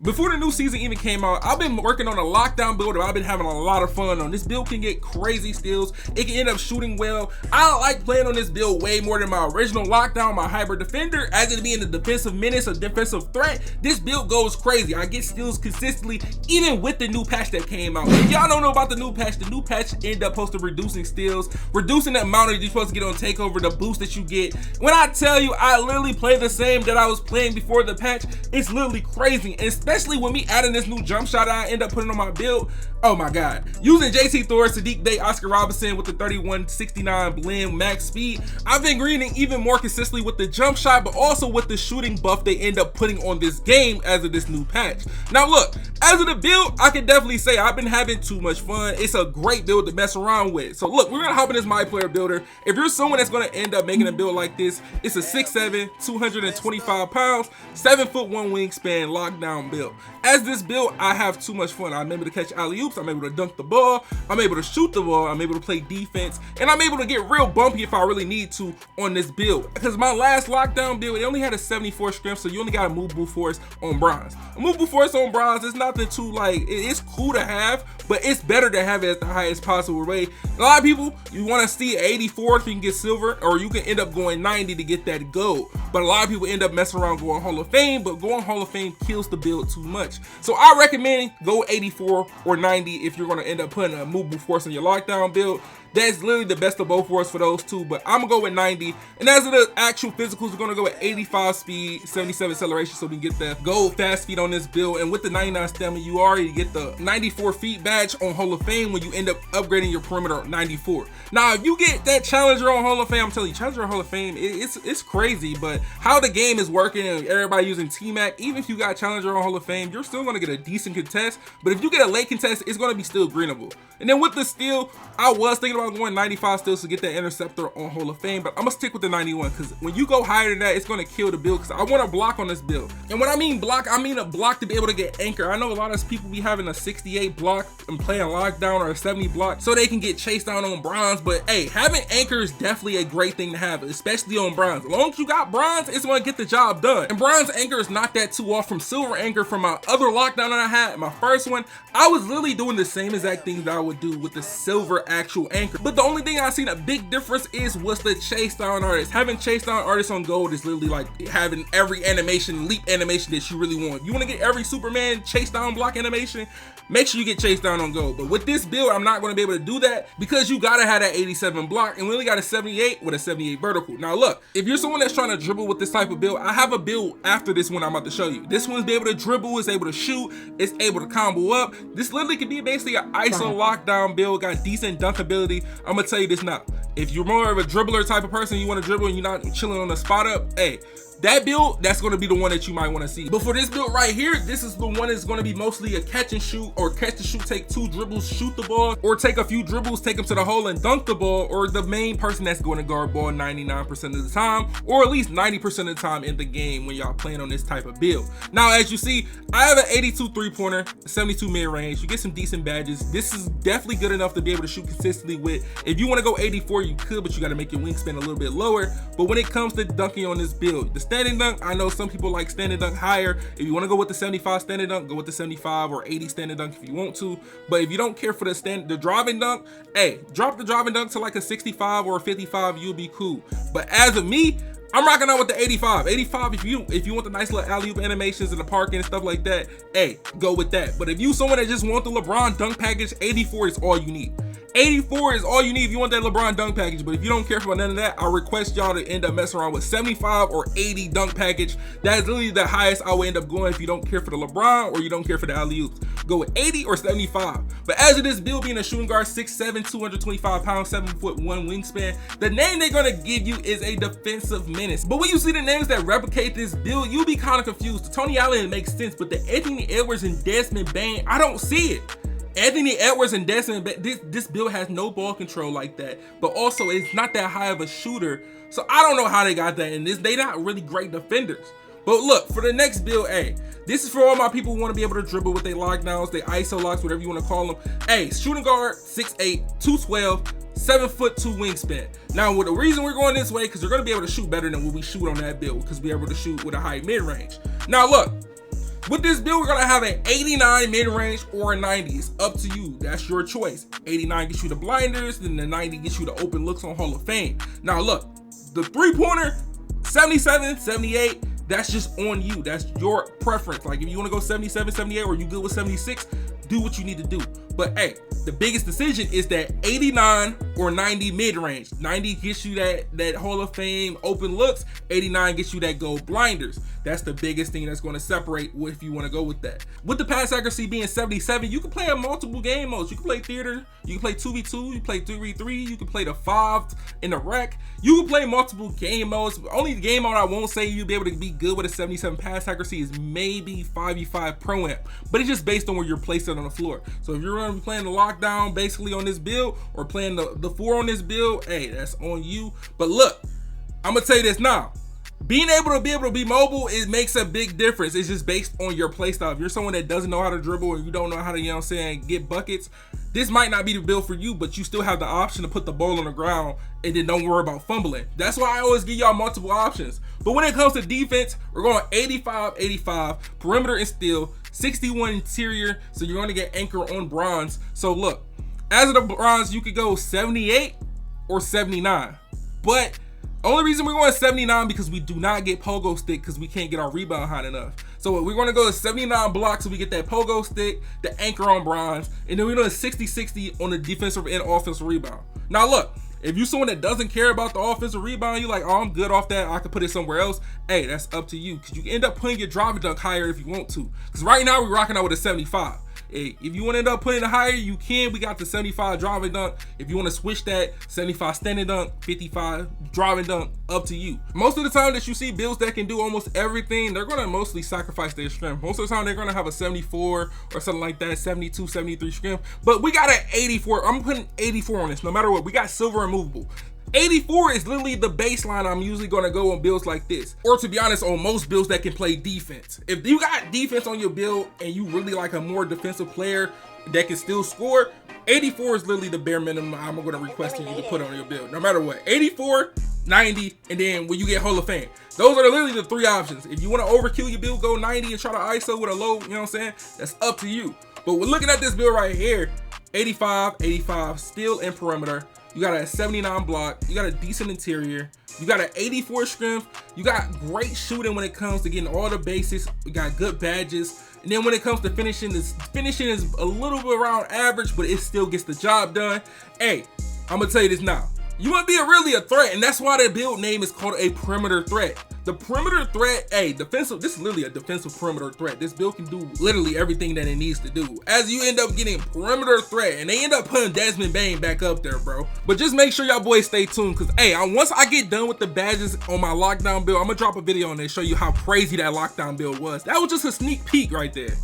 Before the new season even came out, I've been working on a lockdown build that I've been having a lot of fun on. This build can get crazy steals. It can end up shooting well. I like playing on this build way more than my original lockdown, my hybrid defender. As it being a defensive menace, a defensive threat, this build goes crazy. I get steals consistently, even with the new patch that came out. If y'all don't know about the new patch ended up supposed to reducing steals, reducing the amount that you're supposed to get on takeover, the boost that you get. When I tell you, I literally play the same that I was playing before the patch. It's literally crazy, and especially when me adding this new jump shot I end up putting on my build. Oh my god, using JT Thor, Sadiq Day, Oscar Robinson with the 3169 blend max speed, I've been greening even more consistently with the jump shot, but also with the shooting buff they end up putting on this game as of this new patch. Now look, as of the build, I can definitely say I've been having too much fun. It's a great build to mess around with. So look, we're gonna hop in this My Player Builder. If you're someone that's gonna end up making a build like this, it's a 6'7", 225 pounds, 7'1" wingspan lockdown build. As this build, I have too much fun. I'm able to catch alley-oops, I'm able to dunk the ball, I'm able to shoot the ball, I'm able to play defense, and I'm able to get real bumpy if I really need to on this build. Because my last lockdown build, it only had a 74 strength, so you only got a movable force on bronze. A movable force on bronze is nothing too like, it's cool to have, but it's better to have it at the highest possible rate. A lot of people, you want to see 84 if you can get silver, or you can end up going 90 to get that gold. But a lot of people end up messing around going Hall of Fame, but going Hall of Fame kills the build too much. So I recommend go 84 or 90 if you're going to end up putting a movable force in your lockdown build. That's literally the best of both worlds for those two, but I'm gonna go with 90. And as of the actual physicals, we're gonna go with 85 speed, 77 acceleration, so we can get the gold fast feet on this build. And with the 99 stamina, you already get the 94 feet badge on Hall of Fame when you end up upgrading your perimeter 94. Now, if you get that Challenger on Hall of Fame, I'm telling you, Challenger on Hall of Fame, it's crazy, but how the game is working and everybody using T-Mac, even if you got Challenger on Hall of Fame, you're still gonna get a decent contest, but if you get a late contest, it's gonna be still greenable. And then with the steal, I was thinking about going 95 steals to get that interceptor on Hall of Fame, but I'm gonna stick with the 91 because when you go higher than that, it's gonna kill the build because I want a block on this build. And when I mean block, I mean a block to be able to get anchor. I know a lot of people be having a 68 block and playing lockdown or a 70 block so they can get chased down on bronze, but hey, having anchor is definitely a great thing to have, especially on bronze. As long as you got bronze, it's gonna get the job done. And bronze anchor is not that too off from silver anchor. From my other lockdown that I had, my first one, I was literally doing the same exact things that I would do with the silver actual anchor. But the only thing I seen a big difference is what's the chase down artist. Having chase down artists on gold is literally like having every animation, leap animation that you really want. You want to get every Superman chase down block animation, make sure you get chase down on gold. But with this build, I'm not going to be able to do that because you gotta have that 87 block, and we only got a 78 with a 78 vertical. Now look, if you're someone that's trying to dribble with this type of build, I have a build after this one I'm about to show you. This one's be able to dribble, it's able to shoot, it's able to combo up. This literally could be basically an ISO lockdown build, got decent dunk ability. I'm gonna tell you this now. If you're more of a dribbler type of person, you want to dribble and you're not chilling on the spot up, hey, that build, that's going to be the one that you might want to see. But for this build right here, this is the one that's going to be mostly a catch and shoot, or catch and shoot, take 2 dribbles, shoot the ball, or take a few dribbles, take them to the hole and dunk the ball, or the main person that's going to guard ball 99% of the time, or at least 90% of the time in the game when y'all playing on this type of build. Now, as you see, I have an 82 three-pointer, 72 mid-range. You get some decent badges. This is definitely good enough to be able to shoot consistently with. If you want to go 84, you could, but you got to make your wingspan a little bit lower. But when it comes to dunking on this build, the standing dunk, I know some people like standing dunk higher. If you want to go with the 75 standing dunk, go with the 75 or 80 standing dunk if you want to. But if you don't care for the driving dunk, hey, drop the driving dunk to like a 65 or a 55, you'll be cool. But as of me, I'm rocking out with the 85. 85, if you want the nice little alley-oop animations in the park and stuff like that, hey, go with that. But if you someone that just want the LeBron dunk package, 84 is all you need. 84 is all you need if you want that LeBron dunk package. But if you don't care for none of that, I request y'all to end up messing around with 75 or 80 dunk package. That is literally the highest I would end up going if you don't care for the LeBron or you don't care for the alley-oops. Go with 80 or 75. But as of this build being a shooting guard, 6'7", 225 pounds, 7'1" wingspan, the name they're gonna give you is a defensive menace. But when you see the names that replicate this build, you'll be kind of confused. The Tony Allen makes sense, but the Anthony Edwards and Desmond Bane, I don't see it. Anthony Edwards and Desmond, this build has no ball control like that, but also it's not that high of a shooter, so I don't know how they got that in this. They not really great defenders. But look, for the next build, hey, this is for all my people who want to be able to dribble with their lockdowns, their ISO locks, whatever you want to call them. Hey, shooting guard, 6'8", 212, 7'2" wingspan. Now, with the reason we're going this way, because we're going to be able to shoot better than what we shoot on that build, because we're able to shoot with a high mid-range. Now, look, With this build, we're gonna have an 89 mid-range or a 90. It's up to you. That's your choice. 89 gets you the blinders, then the 90 gets you the open looks on Hall of Fame. Now look, the three-pointer, 77, 78, that's just on you. That's your preference. Like if you wanna go 77, 78, or you good with 76, do what you need to do. But hey, the biggest decision is that 89 or 90 mid-range. 90 gets you that Hall of Fame open looks, 89 gets you that gold blinders. That's the biggest thing that's going to separate if you want to go with that. With the pass accuracy being 77, you can play in multiple game modes. You can play theater, you can play 2v2, you can play 3v3, you can play the 5 in the rec. You can play multiple game modes. Only game mode I won't say you'll be able to be good with a 77 pass accuracy is maybe 5v5 Pro Amp, but it's just based on where you're placed on the floor. So if you're going to be playing the lockdown basically on this build, or playing the 4 on this build, hey, that's on you. But look, I'm gonna tell you this now. Being able to be mobile, it makes a big difference. It's just based on your play style. If you're someone that doesn't know how to dribble, or you don't know how to, you know what I'm saying, get buckets, this might not be the build for you, but you still have the option to put the ball on the ground and then don't worry about fumbling. That's why I always give y'all multiple options. But when it comes to defense, we're going 85, 85, perimeter and steel, 61 interior, so you're going to get anchor on bronze. So look, as of the bronze, you could go 78 or 79, but only reason we're going 79 because we do not get pogo stick because we can't get our rebound high enough. So we're going to go to 79 blocks so we get that pogo stick, the anchor on bronze, and then we're doing 60-60 on the defensive and offensive rebound. Now look, if you're someone that doesn't care about the offensive rebound, you're like, oh, I'm good off that, I could put it somewhere else. Hey, that's up to you, because you can end up putting your driving dunk higher if you want to. Because right now we're rocking out with a 75. Hey, if you want to end up putting it higher, you can. We got the 75 driving dunk. If you want to switch that, 75 standing dunk, 55 driving dunk, up to you. Most of the time that you see builds that can do almost everything, they're going to mostly sacrifice their strength. Most of the time they're going to have a 74 or something like that, 72, 73 strength. But we got an 84. I'm putting 84 on this no matter what. We got silver and movable. 84 is literally the baseline I'm usually going to go on builds like this, or to be honest, on most builds that can play defense. If you got defense on your build and you really like a more defensive player that can still score, 84 is literally the bare minimum I'm going to request you to put on your build, no matter what. 84, 90, and then when you get Hall of Fame. Those are literally the 3 options. If you want to overkill your build, go 90 and try to ISO with a low, you know what I'm saying? That's up to you. But we're looking at this build right here, 85, 85, steel and perimeter. You got a 79 block, you got a decent interior, you got an 84 strength, you got great shooting when it comes to getting all the basics, you got good badges, and then when it comes to finishing, this finishing is a little bit around average, but it still gets the job done. Hey, I'm gonna tell you this now. You want to be really a threat, and that's why the build name is called a perimeter threat. The perimeter threat, hey, defensive, this is literally a defensive perimeter threat. This build can do literally everything that it needs to do. As you end up getting perimeter threat, and they end up putting Desmond Bane back up there, bro. But just make sure y'all boys stay tuned, because hey, once I get done with the badges on my lockdown build, I'm gonna drop a video on there, show you how crazy that lockdown build was. That was just a sneak peek right there.